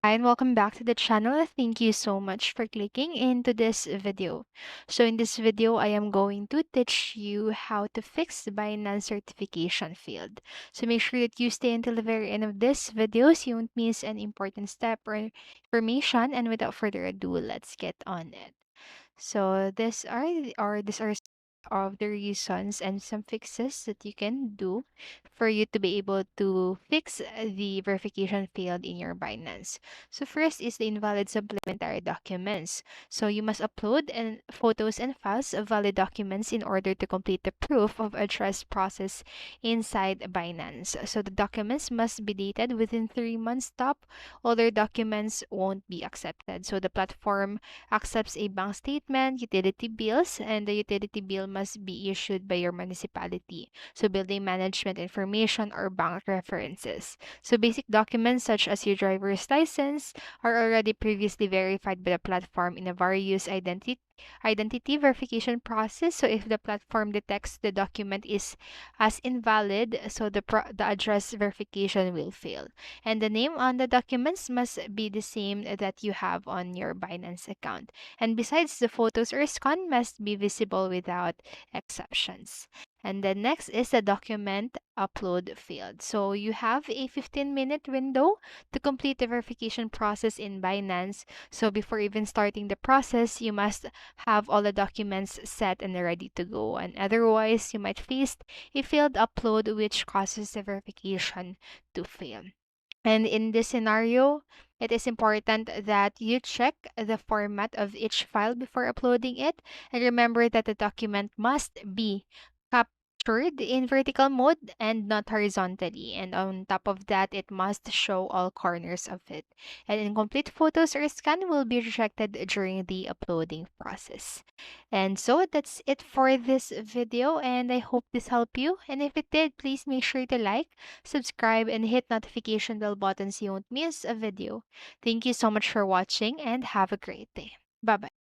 Hi, and welcome back to the channel. Thank you so much for clicking into this video. So in this video, I am going to teach you how to fix the Binance certification field. So make sure that you stay until the very end of this video so you won't miss an important step or information. And without further ado, let's get on it. So these are some of the reasons and some fixes that you can do for you to be able to fix the verification field in your Binance. So first is the invalid supplementary documents. So you must upload and photos and files of valid documents in order to complete the proof of address process inside Binance. So the documents must be dated within 3 months top. Other documents won't be accepted. So the platform accepts a bank statement, utility bills, and the utility bill must be issued by your municipality. So building management information or bank references. So basic documents such as your driver's license are already previously verified by the platform in a various identity verification process. So if the platform detects the document is as invalid, so the address verification will fail. And the name on the documents must be the same that you have on your Binance account. And besides, the photos or scan must be visible without exceptions. And the next is the document upload field. So you have a 15-minute window to complete the verification process in Binance. So before even starting the process, you must have all the documents set and ready to go. And otherwise, you might face a failed upload, which causes the verification to fail. And in this scenario, it is important that you check the format of each file before uploading it. And remember that the document must be captured in vertical mode and not horizontally. And on top of that, it must show all corners of it. And incomplete photos or scan will be rejected during the uploading process. And so that's it for this video. And I hope this helped you. And if it did, please make sure to like, subscribe, and hit notification bell button so you won't miss a video. Thank you so much for watching and have a great day. Bye bye.